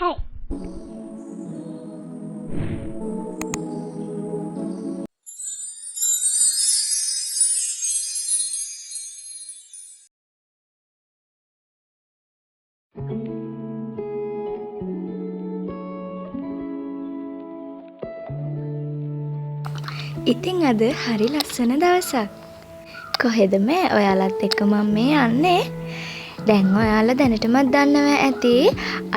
はい。ඉතින් අද හරි ලස්සන දවසක්. කොහෙද මේ ඔයාලත් එක්ක මම මේ යන්නේ? දැන් ඔයාලා දැනටමත් දන්නවා ඇති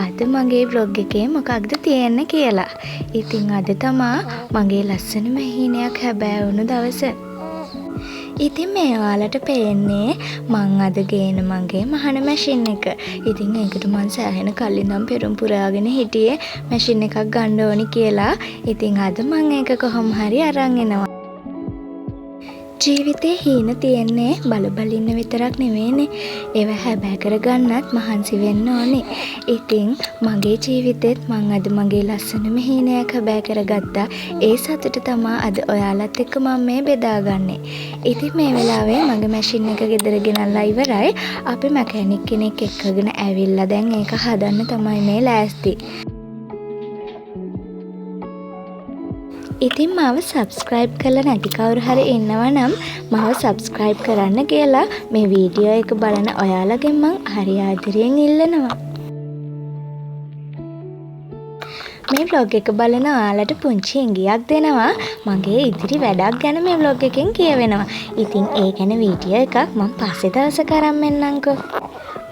අද මගේ බ්ලොග් එකේ මොකක්ද තියෙන්නේ කියලා. ඉතින් අද තමා මගේ ලස්සනම හීනයක් හැබෑ වුණු දවස. ඉතින් මේ ඔයාලට පේන්නේ මං අද ගේන මගේ මහන මැෂින් එක. ඉතින් ඒකට මං සෑහෙන කලින් ඉඳන් පෙරම් පුරාගෙන හිටියේ මැෂින් එකක් ගන්න ඕනි කියලා. ඉතින් අද මං ඒක කොහොම හරි අරන් එනවා. ජීවිතේ හීන තියෙන්නේ බල ඉන්න විතරක් නෙවෙයිනේ. ඒව හැබෑ කරගන්නත් මහන්සි වෙන්න ඕනේ. ඉතින් මගේ ජීවිතෙත් මං අද මගේ ලස්සනම හීනයක් හැබෑ කරගත්තා. ඒ සතුට තමා අද ඔයාලත් එක්ක මම මේ බෙදාගන්නේ. ඉතින් මේ වෙලාවේ මගේ මැෂින් එක ගෙදර ගෙනල්ලා ඉවරයි. අපි මැකැනික් කෙනෙක් එක්කගෙන ඇවිල්ලා දැන් ඒක හදන්න තමයි මේ ලෑස්ති. ඉතින් මාව සබස්ක්‍රයිබ් කරලා නැති කවුරු හරි ඉන්නවා නම් මාව සබස්ක්‍රයිබ් කරන්න කියලා මේ වීඩියෝ එක බලන ඔයාලගෙන් මං හරි ආදරයෙන් ඉල්ලනවා. මේ vlog එක බලන ඔයාලට පුංචි ඉඟියක් දෙනවා. මගේ ඉදිරි වැඩක් ගැන මේ vlog එකෙන් කියවෙනවා. ඉතින් ඒ ගැන වීඩියෝ එකක් මං පස්සේ දවසක අරන් එන්නම්කෝ.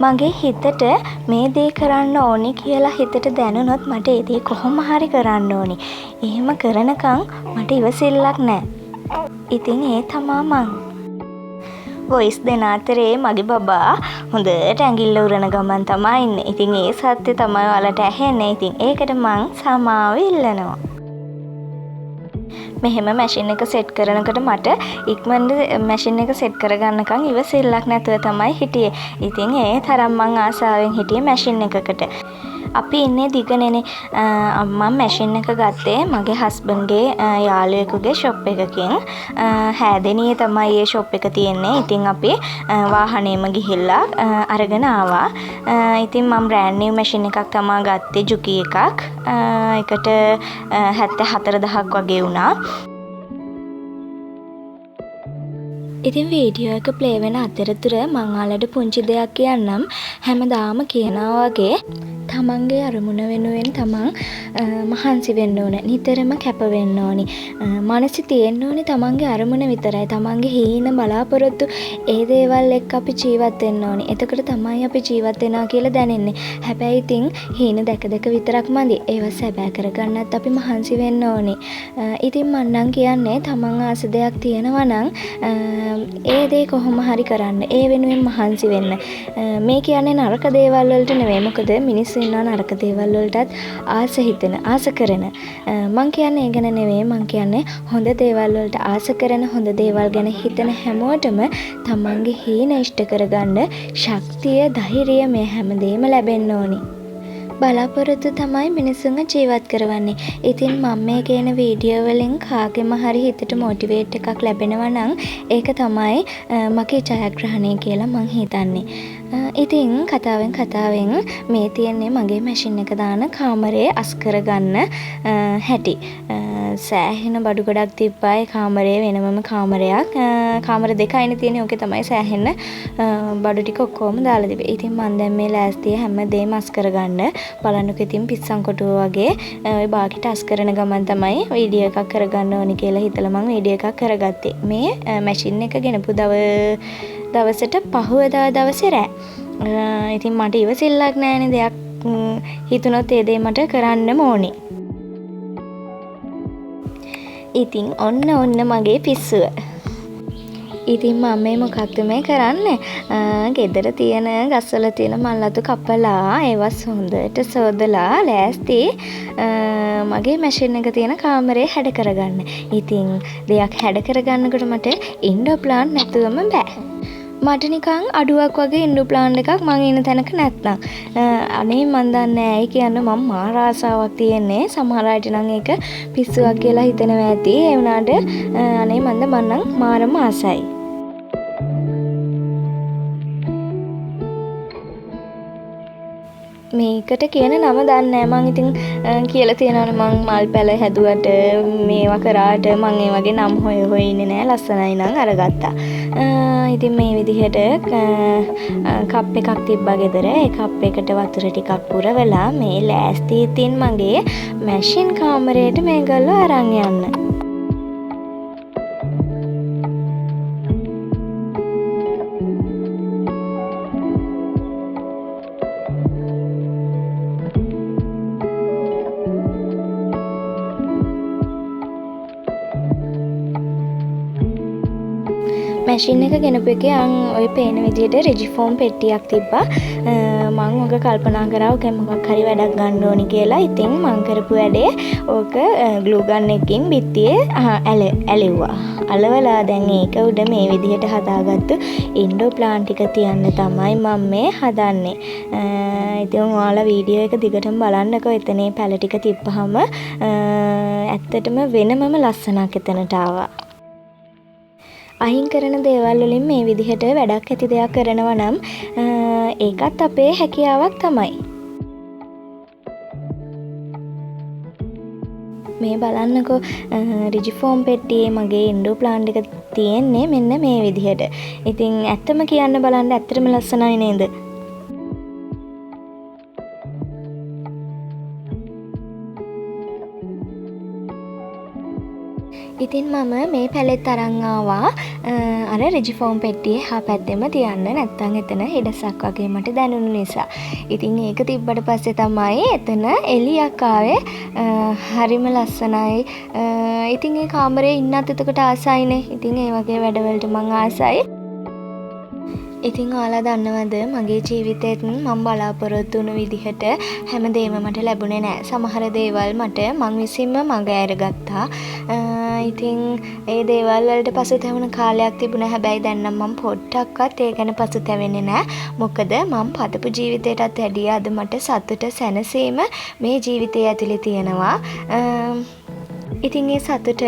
මගේ හිතට මේ දේ කරන්න ඕනි කියලා හිතට දැනුනොත් මට ඒ දේ කොහොම හරි කරන්න ඕනි. එහෙම කරනකම් මට ඉවසිල්ලක් නැහැ. ඉතින් ඒ තමා මං. වොයිස් දෙන අතරේ මගේ බබා හොඳට ඇඟිල්ල උරන ගමන් තමයි ඉන්නේ. ඉතින් ඒ සත්‍ය තමයි ඔයාලට ඇහෙන්නේ. ඉතින් ඒකට මං සමාව ඉල්ලනවා. මෙහෙම මැෂින් එක සෙට් කරනකොට මට ඉක්මනට මැෂින් එක සෙට් කරගන්නකම් ඉවසිල්ලක් නැතුව තමයි හිටියේ. ඉතින් ඒ තරම් මං ආසාවෙන් හිටියේ මැෂින් එකකට. අපි ඉන්නේ දිගනේ. මම මැෂින් එක ගත්තේ මගේ හස්බන්ඩ්ගේ යාළුවෙකුගේ ෂොප් එකකින්. හැදෙනියේ තමයි ඒ ෂොප් එක තියෙන්නේ. ඉතින් අපි වාහනේම ගිහිල්ලා අරගෙන ආවා. ඉතින් මම බ්‍රෑන්ඩ් නිව් මැෂින් එකක් තමයි ගත්තේ ජුකි එකක්. ඒකට 74000ක් වගේ වුණා. ඉතින් වීඩියෝ එක ප්ලේ වෙන අතරතුර මං ඔයාලට පුංචි දෙයක් කියන්නම්. හැමදාම කියනවා වගේ තමන්ගේ අරමුණ වෙනුවෙන් තමන් මහන්සි වෙන්න ඕන. නිතරම කැප වෙන්න ඕනි. මනසෙ තියෙන්න ඕනි තමන්ගේ අරමුණ විතරයි. තමන්ගේ හීන බලාපොරොත්තු ඒ දේවල් එක්ක අපි ජීවත් වෙන්න ඕනි. එතකොට තමයි අපි ජීවත් වෙනවා කියලා දැනෙන්නේ. හැබැයි ඉතින් හීන දැක විතරක් මදි. ඒවා සැබෑ කරගන්නත් අපි මහන්සි වෙන්න ඕනි. ඉතින් මං නම් කියන්නේ තමන් ආස දෙයක් තියෙනවා නම් ඒ දේ කොහොම හරි කරන්න. ඒ වෙනුවෙන් මහන්සි වෙන්න. මේ කියන්නේ නරක දේවල් වලට නෙවෙයි. මොකද මිනිස්සු ඉන්නවා නරක දේවල් වලටත් ආස හිතෙන, ආස කරන. මං කියන්නේ ඒ ගැන නෙවෙයි. මං කියන්නේ හොඳ දේවල් වලට ආස කරන, හොඳ දේවල් ගැන හිතන හැමෝටම තමන්ගේ හීන ඉෂ්ට කරගන්න ශක්තිය, ධෛර්යය මේ හැමදේම ලැබෙන්න ඕනි. බලාපොරොත්තු තමයි මිනිසුන්ව ජීවත් කරවන්නේ. ඉතින් මම මේ කියන වීඩියෝ වලින් කාගෙම හරි හිතට මොටිවේට් එකක් ලැබෙනවා නම් ඒක තමයි මගේ ජයග්‍රහණය කියලා මං හිතන්නේ. ඉතින් කතාවෙන් මේ තියෙන්නේ මගේ මැෂින් එක දාන කාමරේ අස් කරගන්න හැටි. සෑහෙන බඩු ගොඩක් තිබ්බා ඒ කාමරේ වෙනමම කාමරයක්. කාමර දෙකයිනේ තියෙන්නේ. ඕකේ තමයි සෑහෙන බඩු ටික ඔක්කොම දාලා තිබේ. ඉතින් මම දැන් මේ ලෑස්තිය හැමදේම අස් කරගන්න බලන්නකෝ. ඉතින් පිස්සන් කොටුව වගේ ওই බාකිට අස් කරන ගමන් තමයි වීඩියෝ එකක් කරගන්න ඕනි කියලා හිතලා මම වීඩියෝ එකක් කරගත්තේ. මේ මැෂින් එක ගෙනපු දවසට පහුවදා දවසේ රෑ. ඉතින් මට ඉවසිල්ලක් නැහැනේ. දෙයක් හිතුනොත් ඒ දේ මට කරන්නම ඕනි. ඉතින් ඔන්න මගේ පිස්සුව. ඉතින් මම මේ මොකක්ද මේ කරන්නේ? ගෙදර තියෙන ගස්වල තියෙන මල්ලතු කපලා ඒවා හොඳට සෝදලා ලෑස්ති මගේ මැෂින් එක තියෙන කාමරේ හැඩ කරගන්න. ඉතින් දෙයක් හැඩ කරගන්නකොට මට ඉන්ඩෝ ප්ලාන්ට් නැතුවම බෑ. මට නිකන් අඩුවක් වගේ ඉන්ඩෝ ප්ලාන්ට් එකක් මං ඉන්න තැනක නැත්නම්. අනේ මන් දන්නේ ඇයි කියන්න මම මාර ආසාවක් තියෙන්නේ. සමහර අයට නම් ඒක පිස්සුවක් කියලා හිතනවා ඇති. ඒ වුණාට අනේ මන්නම් මාරම ආසයි. මේකට කියන නම දන්නේ නැහැ. මං ඉතින් කියලා තියෙනවනේ මං මල් පැල හැදුවට මේවා කරාට මං ඒ වගේ නම් හොය ඉන්නේ නැහැ. ලස්සනයි නම් අරගත්තා. ඉතින් මේ විදිහට කප් එකක් තිබ්බා ගෙදර. ඒ කප් එකට වතුර ටිකක් පුරවලා මේ ලෑස්ති ඉතින් මගේ මැෂින් කාමරයට මේගොල්ලෝ අරන් යන්න. මැෂින් එක ගෙනපු එකේ ඔය පේන විදිහට රෙජිෆෝම් පෙට්ටියක් තිබ්බා. මං ඔක කල්පනා කරා ඔක මොකක් හරි වැඩක් ගන්න ඕනි කියලා. ඉතින් මං කරපු වැඩේ ඕක ග්ලූ ගන් එකකින් බිත්තියේ ඇලෙව්වා. අලවලා දැන් ඒක උඩ මේ විදිහට හදාගත්තු ඉන්ඩෝ ප්ලාන්ට් ටික තියන්න තමයි මම මේ හදන්නේ. ඉතින් ඔයාලා වීඩියෝ එක දිගටම බලන්නකෝ. එතනේ පැල ටික තිබ්බහම ඇත්තටම වෙනමම ලස්සනක් එතනට ආවා. අහිං කරන දේවල් වලින් මේ විදිහට වැඩක් ඇති දෙයක් කරනවා නම් ඒකත් අපේ හැකියාවක් තමයි. මේ බලන්නකෝ රිජිෆෝම් පෙට්ටියේ මගේ ඉන්ඩෝ ප්ලාන්ට් එක තියෙන්නේ මෙන්න මේ විදිහට. ඉතින් ඇත්තම කියන්න බලන්න ඇත්තටම ලස්සනයි නේද? ඉතින් මම මේ පැලෙත් අරන් ආවා අර රිජිෆෝම් පෙට්ටියේ හා පැත්තෙම තියන්න. නැත්තම් එතන හිඩසක් වගේ මට දැනුණු නිසා. ඉතින් ඒක තිබ්බට පස්සේ තමයි එතන එළියක් ආවේ. හරිම ලස්සනයි. ඉතින් ඒ කාමරේ ඉන්නත් එතකොට ආසයිනේ. ඉතින් ඒ වගේ වැඩවලට මං ආසයි. ඉතින් ඔයාලා දන්නවද මගේ ජීවිතේත් මම බලාපොරොත්තු වුණු විදිහට හැමදේම මට ලැබුණේ නැහැ. සමහර දේවල් මට මං විසින්ම මග ඇරගත්තා. ඉතින් ඒ දේවල් වලට පසුතැවෙන කාලයක් තිබුණා. හැබැයි දැන් නම් මම පොඩ්ඩක්වත් ඒ ගැන පසුතැවෙන්නේ නැහැ. මොකද මම පතපු ජීවිතයටත් වැඩිය අද මට සතුට සැනසීම මේ ජීවිතයේ ඇතුලේ තියෙනවා. ඉතින් ඒ සතුට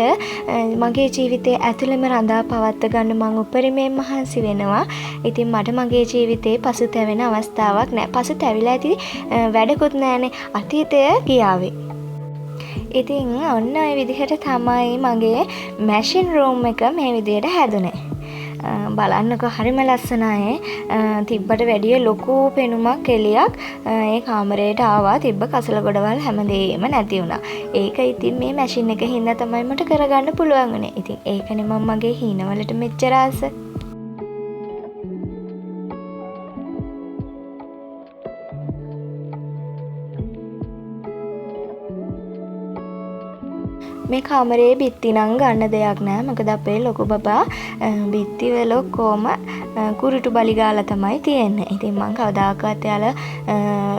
මගේ ජීවිතයේ ඇතුළෙම රඳා පවත්ව ගන්න මම උපරිමයෙන් මහන්සි වෙනවා. ඉතින් මට මගේ ජීවිතේ පසුතැවෙන අවස්ථාවක් නැහැ. පසුතැවිලා ඇති වැඩකුත් නැහැනේ. අතීතය ගියාවේ. ඉතින් ඔන්න ඔය විදිහට තමයි මගේ මැෂින් රූම් එක මේ විදිහට හැදුනේ. බලන්නකෝ හරිම ලස්සනයි. තිබ්බට වැඩිය ලොකු පෙනුමක් එළියක් ඒ කාමරේට ආවා. තිබ්බ කසල ගොඩවල් හැමදේම නැති වුණා. ඒක ඉතින් මේ මැෂින් එක හින්දා තමයි මට කරගන්න පුළුවන් වුණේ. ඉතින් ඒකනේ මම මගේ හීනවලට මෙච්චර ආස. මේ කාමරේ බිත්ති නම් ගන්න දෙයක් නෑ. මොකද අපේ ලොකු බබා බිත්ති වල කොම කුරුටු බලි ගාලා තමයි තියෙන්නේ. ඉතින් මං කවදාකවත් යාලා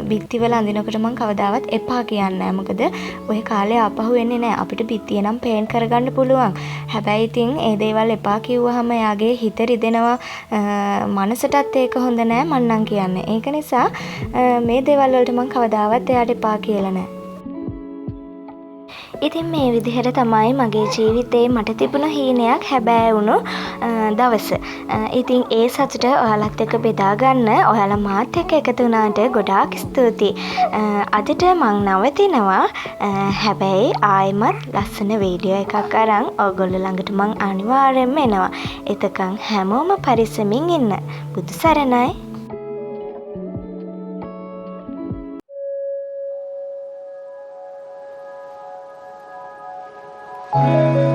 බිත්ති වල අඳිනකොට මං කවදාවත් එපා කියන්නේ නෑ. මොකද ඔය කාලේ ආපහු වෙන්නේ නෑ. අපිට බිත්තිය නම් පේන්ට් කරගන්න පුළුවන්. හැබැයි ඉතින් ඒ දේවල් එපා කිව්වහම යාගේ හිත රිදෙනවා. මනසටත් ඒක හොඳ නෑ මං නම් කියන්නේ. ඒක නිසා මේ දේවල් වලට මං කවදාවත් එයාට එපා කියලා නෑ. ඉතින් මේ විදිහට තමයි මගේ ජීවිතේ මට තිබුණ හීනයක් හැබෑ වුණු දවස. ඉතින් ඒ සතුට ඔයාලත් එක්ක බෙදා ගන්න ඔයාලා මාත් එක්ක එකතු වුණාට ගොඩාක් ස්තුතියි. අදට මං නවතිනවා. හැබැයි ආයෙමත් ලස්සන වීඩියෝ එකක් අරන් ඔයගොල්ලෝ ළඟට මං අනිවාර්යෙන්ම එනවා. එතකන් හැමෝම පරිස්සමින් ඉන්න. බුදු සරණයි. Thank you.